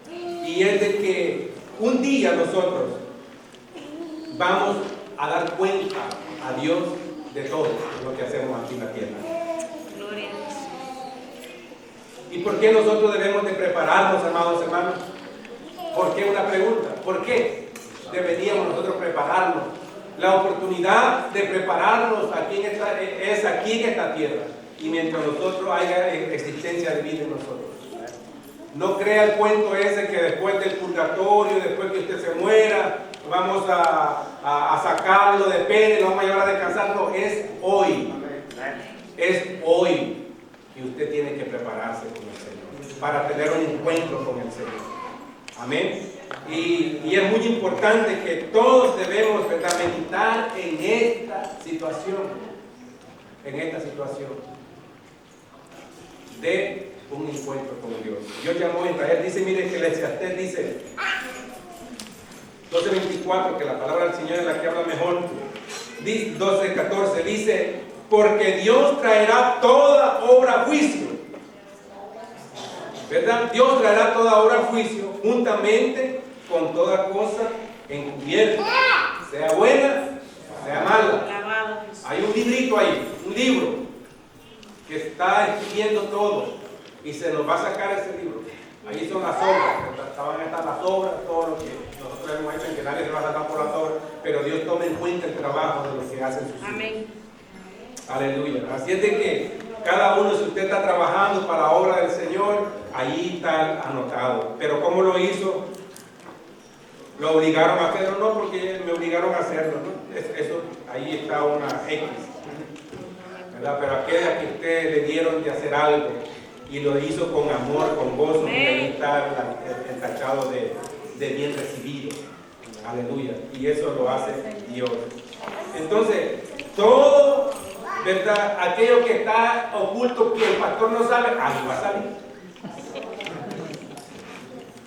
y es de que un día nosotros vamos a dar cuenta a Dios de todo lo que hacemos aquí en la tierra. ¿Y por qué nosotros debemos de prepararnos, amados hermanos? ¿Por qué? Una pregunta. ¿Por qué deberíamos nosotros prepararnos? La oportunidad de prepararnos aquí es aquí en esta tierra. Y mientras nosotros haya existencia de vida en nosotros. No crea el cuento ese que después del purgatorio, después que usted se muera, vamos a sacarlo de pena y lo vamos a llevar a descansar. No, es hoy. Es hoy que usted tiene que prepararse con el Señor para tener un encuentro con el Señor. Amén. Y es muy importante que todos debemos, ¿verdad?, meditar en esta situación. En esta situación de un encuentro con Dios. Dios llamó a Israel, dice, mire que Eclesiastés dice 12:24, que la palabra del Señor es la que habla mejor. 12:14 dice, porque Dios traerá toda obra a juicio, ¿verdad? Dios traerá toda obra a juicio juntamente con toda cosa encubierta, sea buena, sea mala. Hay un librito ahí, un libro que está escribiendo todo y se nos va a sacar ese libro. Ahí son las obras, van a estar las obras, todo lo que nosotros hemos hecho, en que nadie se va a sacar por las obras, pero Dios toma en cuenta el trabajo de lo que hacen sus hijos. Amén. Aleluya. Así es de que cada uno, si usted está trabajando para la obra del Señor, ahí está anotado. Pero ¿cómo lo hizo? ¿Lo obligaron a hacerlo? No, porque me obligaron a hacerlo, ¿no? Eso, ahí está una X, ¿verdad? Pero aquella que usted le dieron de hacer algo y lo hizo con amor, con gozo, y ahí está el tachado de bien recibido. Aleluya. Y eso lo hace Dios. Entonces, todo, ¿verdad?, aquello que está oculto, que el pastor no sabe, ahí va a salir.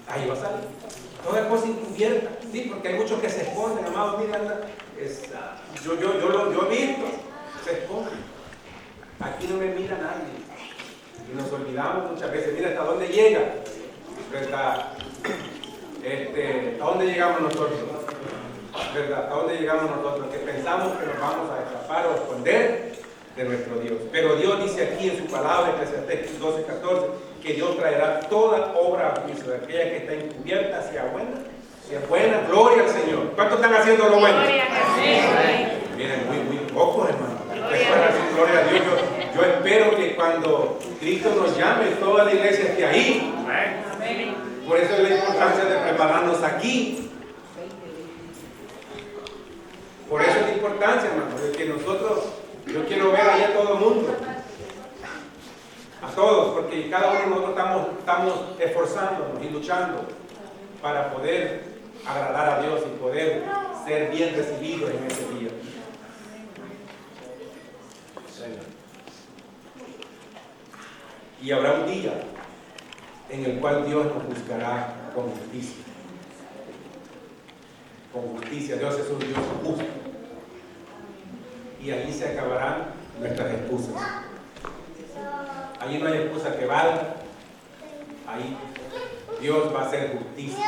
Ahí va a salir. Toda cosa encubierta, sí, porque hay muchos que se esconden, amados, mira, yo he visto, se esconden. Aquí no me mira nadie. Y nos olvidamos muchas veces, mira hasta dónde llega, ¿verdad? ¿A dónde llegamos nosotros? ¿Verdad? ¿A dónde llegamos nosotros? Que pensamos que nos vamos a escapar o esconder de nuestro Dios. Pero Dios dice aquí en su palabra, Eclesiastés 12:14, que Dios traerá toda obra a juicio, aquella que está encubierta, sea buena, gloria al Señor. ¿Cuántos están haciendo lo bueno? Miren, muy pocos, hermano. Gloria a Dios. Yo espero que cuando Cristo nos llame, toda la iglesia esté ahí. Por eso es la importancia de prepararnos aquí. Por eso es la importancia, hermano, de que nosotros, yo quiero ver ahí a todo el mundo. A todos, porque cada uno de nosotros estamos esforzándonos y luchando para poder agradar a Dios y poder ser bien recibidos en ese día. Y habrá un día en el cual Dios nos juzgará con justicia. Con justicia. Dios es un Dios justo. Y allí se acabarán nuestras excusas. Allí no hay excusa que valga. Ahí Dios va a hacer justicia.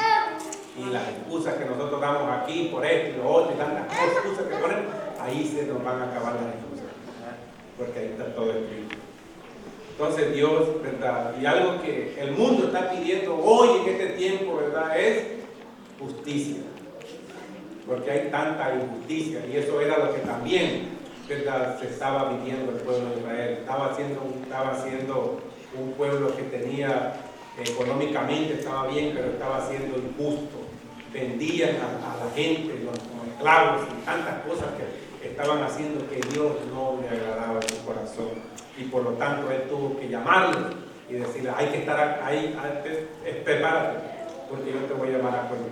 Y las excusas que nosotros damos aquí por esto y lo otro y tantas excusas que ponemos, ahí se nos van a acabar las excusas. Porque ahí está todo escrito. Entonces Dios, ¿verdad? Y algo que el mundo está pidiendo hoy en este tiempo, ¿verdad? Es justicia. Porque hay tanta injusticia y eso era lo que también, ¿verdad? Se estaba viviendo el pueblo de Israel. Estaba siendo un pueblo que tenía, económicamente estaba bien, pero estaba siendo injusto. Vendían a la gente como esclavos y tantas cosas que estaban haciendo que Dios no le agradaba en su corazón. Y por lo tanto Él tuvo que llamarlos y decirle, hay que estar ahí, prepárate, porque yo te voy a llamar a cuenta.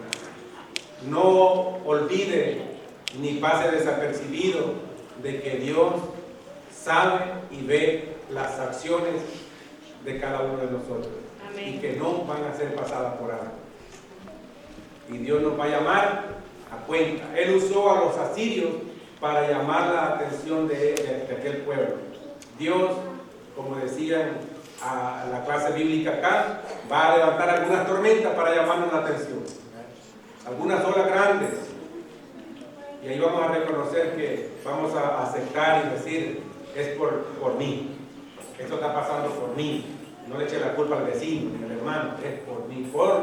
No olvide ni pase desapercibido de que Dios sabe y ve las acciones de cada uno de nosotros. Amén. Y que no van a ser pasadas por alto. Y Dios nos va a llamar a cuenta. Él usó a los asirios para llamar la atención de aquel pueblo. Dios, como decían a la clase bíblica acá, va a levantar algunas tormentas para llamarnos la atención. Algunas olas grandes. Y ahí vamos a reconocer que vamos a aceptar y decir, es por mí. Esto está pasando por mí. No le eche la culpa al vecino ni al hermano, es por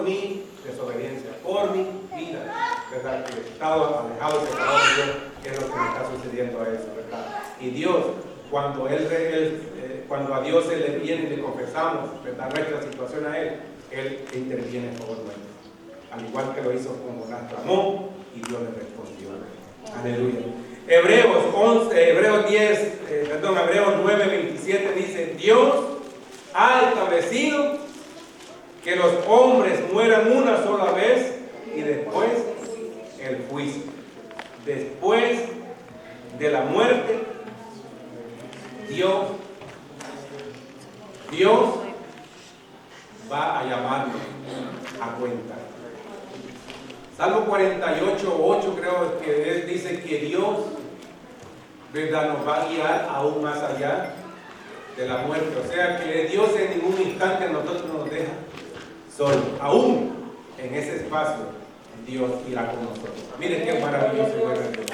mi desobediencia, por mi vida, ¿verdad? Que he estado alejado y separado de Dios, que es lo que me está sucediendo a eso, ¿verdad? Y Dios, cuando a Dios se le viene y le confesamos, ¿verdad?, nuestra situación a Él interviene en favor nuestro. Al igual que lo hizo con Jonás, clamó y Dios le respondió. Aleluya. Hebreos 9:27 dice, Dios ha establecido que los hombres mueran una sola vez y después el juicio. Después de la muerte, Dios va a llamarnos a cuenta. Salmo 48:8 creo que él dice que Dios, ¿verdad?, nos va a guiar aún más allá de la muerte. O sea que Dios en ningún instante a nosotros nos deja solos. Aún en ese espacio Dios irá con nosotros. Miren qué maravilloso es Dios.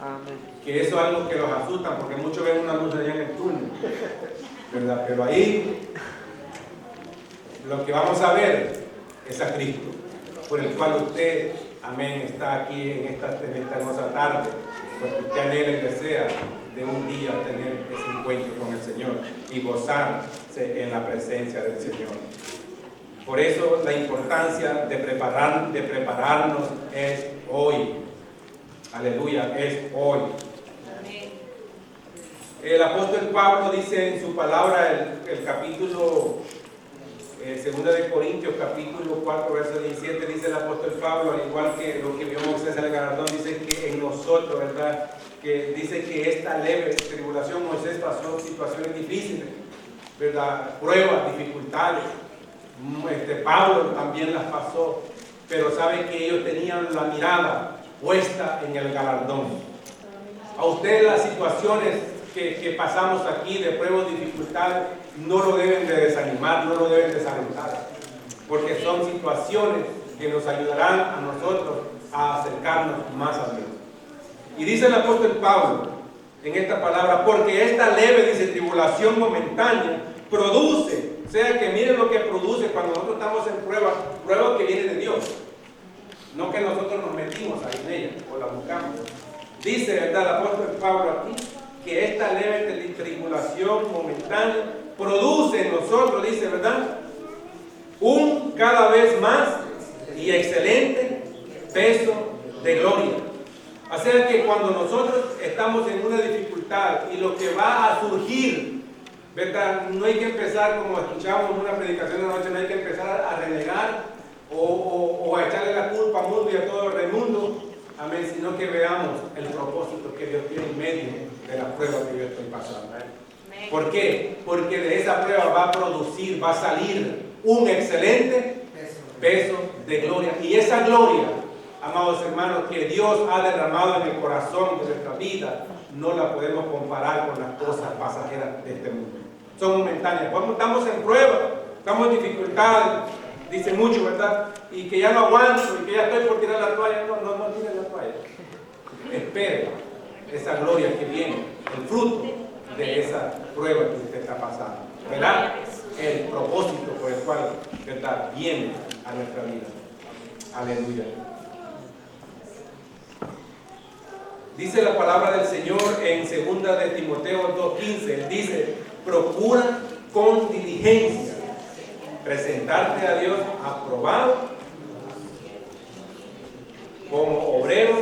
Amén. Que eso es algo que los asusta porque muchos ven una luz allá en el túnel, ¿verdad? Pero ahí lo que vamos a ver es a Cristo, por el cual usted, amén, está aquí en esta hermosa tarde, porque usted anhela y desea de un día tener ese encuentro con el Señor y gozarse en la presencia del Señor. Por eso la importancia de prepararnos es hoy. Aleluya, es hoy. El apóstol Pablo dice en su palabra, el capítulo 2 de Corintios, capítulo 4, verso 17, dice el apóstol Pablo, al igual que lo que vio Moisés en el galardón, dice que en nosotros, ¿verdad?, que dice que esta leve tribulación, Moisés pasó situaciones difíciles, ¿verdad?, pruebas, dificultades. Pablo también las pasó, pero sabe que ellos tenían la mirada puesta en el galardón. A usted las situaciones que pasamos aquí de pruebas, dificultades, no lo deben de desanimar, no lo deben desalentar, porque son situaciones que nos ayudarán a nosotros a acercarnos más a Dios. Y dice el apóstol Pablo en esta palabra, porque esta leve, dice, tribulación momentánea produce, o sea que miren lo que produce cuando nosotros estamos en prueba que viene de Dios, no que nosotros nos metimos ahí en ella o la buscamos. Dice, ¿verdad?, el apóstol Pablo aquí, que esta leve tribulación momentánea produce en nosotros, dice, ¿verdad?, un cada vez más y excelente peso de gloria. O sea que cuando nosotros estamos en una dificultad y lo que va a surgir, ¿verdad?, no hay que empezar, como escuchamos en una predicación de noche, no hay que empezar a renegar o a echarle la culpa al mundo y a todo el mundo, amén, sino que veamos el propósito que Dios tiene en medio de la prueba que yo estoy pasando. ¿Por qué? Porque de esa prueba va a producir, va a salir un excelente peso de gloria. Y esa gloria, amados hermanos, que Dios ha derramado en el corazón de nuestra vida, no la podemos comparar con las cosas pasajeras de este mundo. Son momentáneas. Cuando estamos en prueba, estamos en dificultades, dice mucho, ¿verdad? Y que ya no aguanto, y que ya estoy por tirar la toalla. No tires la toalla. Espere esa gloria que viene, el fruto de esa prueba que usted está pasando. ¿Verdad? El propósito por el cual, ¿verdad?, viene a nuestra vida. Aleluya. Dice la palabra del Señor en 2 de Timoteo 2:15. Él dice, procura con diligencia presentarte a Dios aprobado como obrero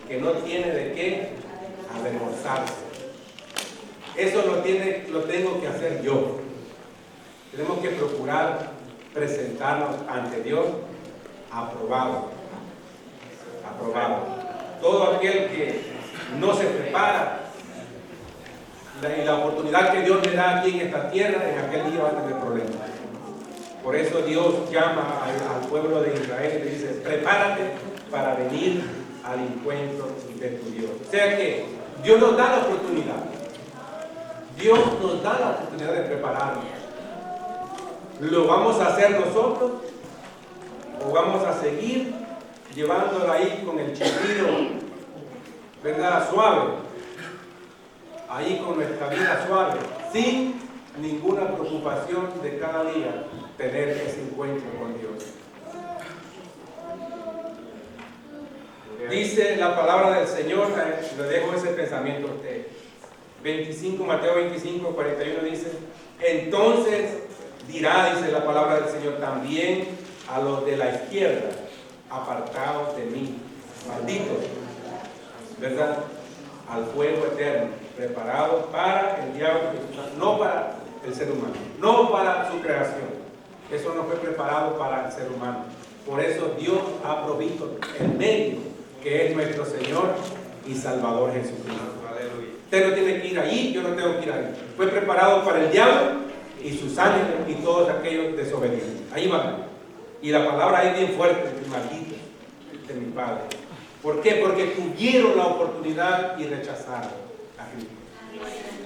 que no tiene de qué avergonzarse. Eso lo tengo que hacer yo. Tenemos que procurar presentarnos ante Dios aprobado. Todo aquel que no se prepara, y la oportunidad que Dios le da aquí en esta tierra, en aquel día va a tener problemas. Por eso Dios llama al pueblo de Israel y le dice, prepárate para venir al encuentro de tu Dios. O sea que Dios nos da la oportunidad. Dios nos da la oportunidad de prepararnos. ¿Lo vamos a hacer nosotros? ¿O vamos a seguir llevándola ahí con el chiflido, ¿verdad?, suave? Ahí con nuestra vida suave, sin ninguna preocupación de cada día tener ese encuentro con Dios. Dice la palabra del Señor, le dejo ese pensamiento a usted. Mateo 25, 41 dice, entonces dirá, dice la palabra del Señor, también a los de la izquierda, apartados de mí, malditos, ¿verdad?, al fuego eterno, preparado para el diablo, no para el ser humano, no para su creación. Eso no fue preparado para el ser humano. Por eso Dios ha provisto el medio, que es nuestro Señor y Salvador Jesucristo. Aleluya. Usted no tiene que ir allí, yo no tengo que ir allí. Fue preparado para el diablo y sus ángeles y todos aquellos desobedientes. Ahí van. Y la palabra es bien fuerte, maldito de mi Padre. ¿Por qué? Porque tuvieron la oportunidad y rechazaron a Cristo.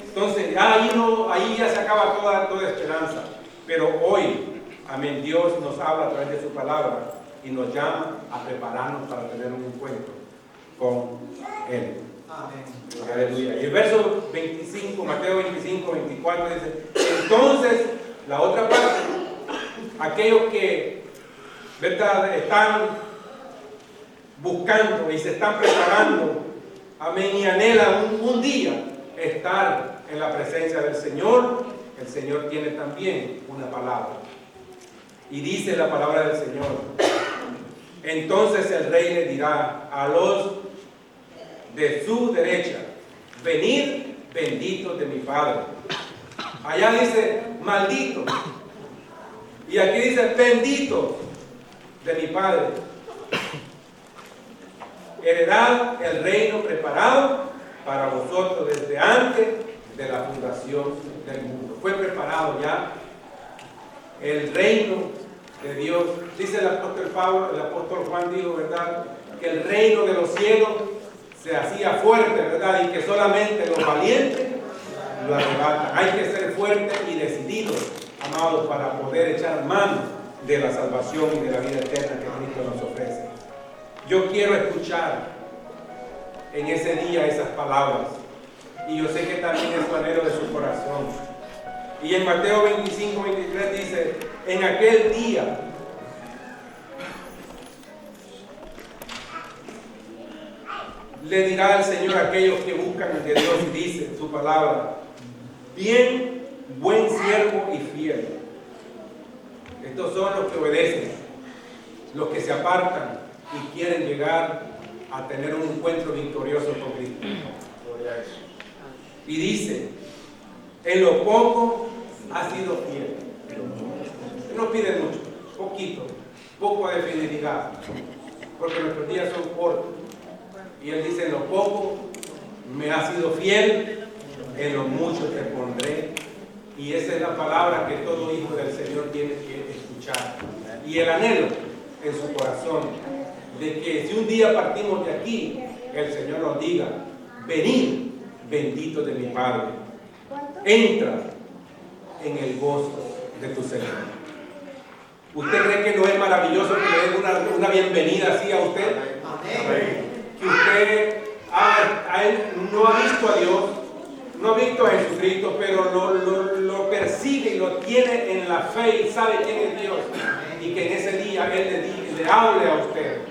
Entonces, ahí ya se acaba toda esperanza. Pero hoy, amén, Dios nos habla a través de su palabra y nos llama a prepararnos para tener un encuentro con Él. Amén. Aleluya. Y el verso 25, Mateo 25, 24 dice, entonces, la otra parte, aquellos que, ¿verdad?, están buscando y se están preparando, amén, y anhelan un día estar en la presencia del Señor, el Señor tiene también una palabra. Y dice la palabra del Señor, entonces el rey le dirá a los de su derecha, venid benditos de mi Padre. Allá dice maldito, y aquí dice bendito de mi Padre. Heredad el reino preparado para vosotros desde antes de la fundación del mundo. Fue preparado ya el reino de Dios. Dice el apóstol Pablo, el apóstol Juan dijo, ¿verdad?, que el reino de los cielos se hacía fuerte, ¿verdad?, y que solamente los valientes lo arrebatan. Hay que ser fuertes y decididos, amados, para poder echar mano de la salvación y de la vida eterna que Cristo nos ofrece. Yo quiero escuchar en ese día esas palabras, y yo sé que también es su anhelo de su corazón. Y en Mateo 25, 23 dice: en aquel día le dirá el Señor a aquellos que buscan de Dios y dice su palabra: bien, buen siervo y fiel. Estos son los que obedecen, los que se apartan y quieren llegar a tener un encuentro victorioso con Cristo. Y dice: en lo poco ha sido fiel. Él no pide mucho, poco de fidelidad, porque nuestros días son cortos. Y Él dice: en lo poco me ha sido fiel, en lo mucho te pondré. Y esa es la palabra que todo hijo del Señor tiene que escuchar. Y el anhelo en su corazón de que si un día partimos de aquí, el Señor nos diga: venid, bendito de mi Padre, entra en el gozo de tu Señor. ¿Usted cree que no es maravilloso que le den una bienvenida así a usted? Que usted a él no ha visto a Dios, no ha visto a Jesucristo, pero lo percibe y lo tiene en la fe y sabe quién es Dios, y que en ese día Él le hable a usted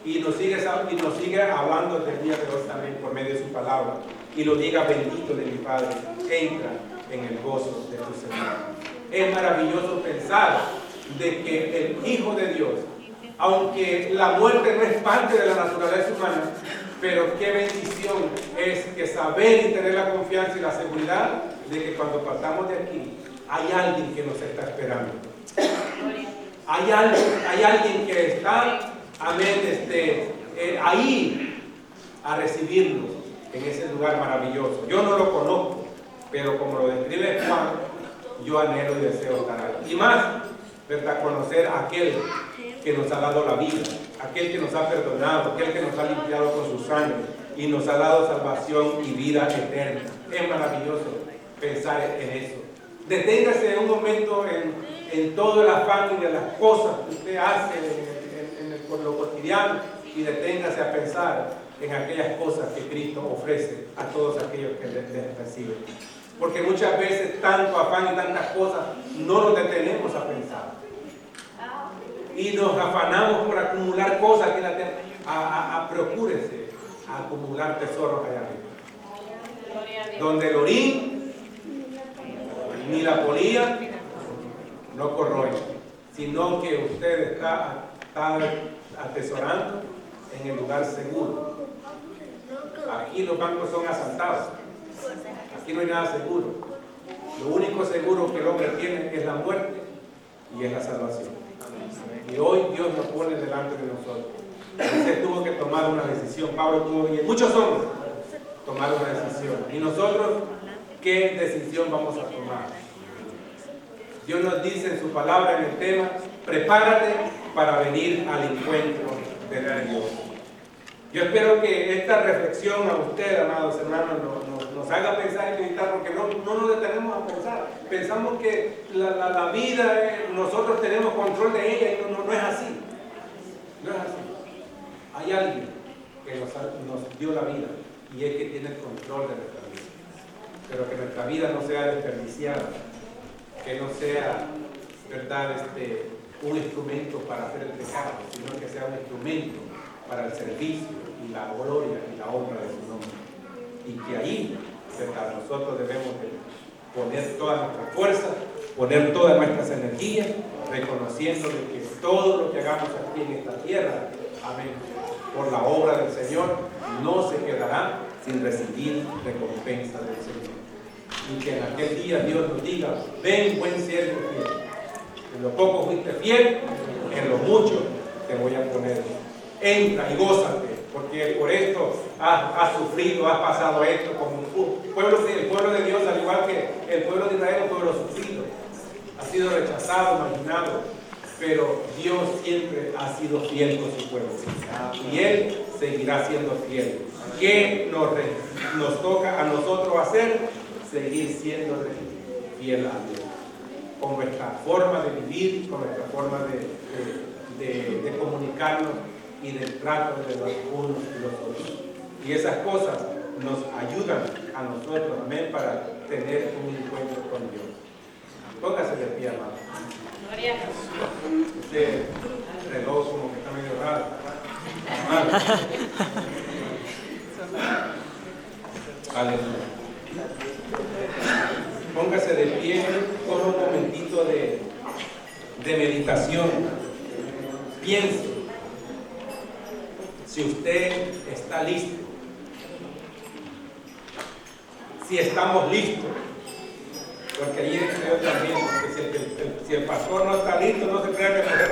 y nos sigue hablando del día de hoy también por medio de su palabra, y lo diga: bendito de mi Padre, entra en el gozo de tu Señor. Es maravilloso pensar de que el Hijo de Dios, aunque la muerte no es parte de la naturaleza humana, pero qué bendición es que saber y tener la confianza y la seguridad de que cuando partamos de aquí hay alguien que nos está esperando. Hay alguien que está, amén, ahí a recibirnos en ese lugar maravilloso. Yo no lo conozco, pero como lo describe Juan, yo anhelo y deseo estar ahí. Y más, ¿verdad?, conocer a aquel que nos ha dado la vida, aquel que nos ha perdonado, aquel que nos ha limpiado con su sangre y nos ha dado salvación y vida eterna. Es maravilloso pensar en eso. Deténgase un momento en todo el afán y de las cosas que usted hace en lo cotidiano, y deténgase a pensar en aquellas cosas que Cristo ofrece a todos aquellos que les reciben. Porque muchas veces tanto afán y tantas cosas no nos detenemos a pensar. Y nos afanamos por acumular cosas que procúrese a acumular tesoros allá arriba, donde el orín ni la polilla no corroe, sino que usted está atesorando en el lugar seguro. Aquí los bancos son asaltados, aquí no hay nada seguro. Lo único seguro que el hombre tiene es la muerte y es la salvación. Y hoy Dios nos pone delante de nosotros. Usted tuvo que tomar una decisión. Pablo tuvo, y muchos hombres tomaron una decisión. Y nosotros, ¿qué decisión vamos a tomar? Dios nos dice en su palabra, en el tema: prepárate para venir al encuentro de Dios. Yo espero que esta reflexión a usted, amados hermanos, nos haga pensar y meditar, porque no nos detenemos a pensar. Pensamos que la vida, nosotros tenemos control de ella, y no es así. No es así. Hay alguien que nos dio la vida, y es que tiene el control de nuestra vida. Pero que nuestra vida no sea desperdiciada, que no sea, ¿verdad?, un instrumento para hacer el pecado, sino que sea un instrumento para el servicio y la gloria y la honra de su nombre. Y que ahí, ¿verdad?, nosotros debemos de poner toda nuestra fuerza, poner todas nuestras energías, reconociendo de que todo lo que hagamos aquí en esta tierra, amén, por la obra del Señor, no se quedará sin recibir recompensa del Señor. Y que en aquel día Dios nos diga: ven, buen siervo fiel, en lo poco fuiste fiel, en lo mucho te voy a poner. Entra y gózate, porque por esto has sufrido, has pasado esto como el pueblo de Dios, al igual que el pueblo de Israel, un pueblo sufrido, ha sido rechazado, marginado, pero Dios siempre ha sido fiel con su pueblo, y Él seguirá siendo fiel. ¿Qué nos toca a nosotros hacer? Seguir siendo fiel a Dios. con nuestra forma de vivir, con nuestra forma de comunicarnos y del trato de los unos y los otros. Y esas cosas nos ayudan a nosotros, amén, para tener un encuentro con Dios. Póngase de pie, amado. Gloria a Jesús. Este reloj como que está medio raro. Amado. Aleluya. Póngase de pie, toma un momentito de meditación. Piense si usted está listo, si estamos listos, porque ayer creo también que si el pastor no está listo, no se crea que nosotros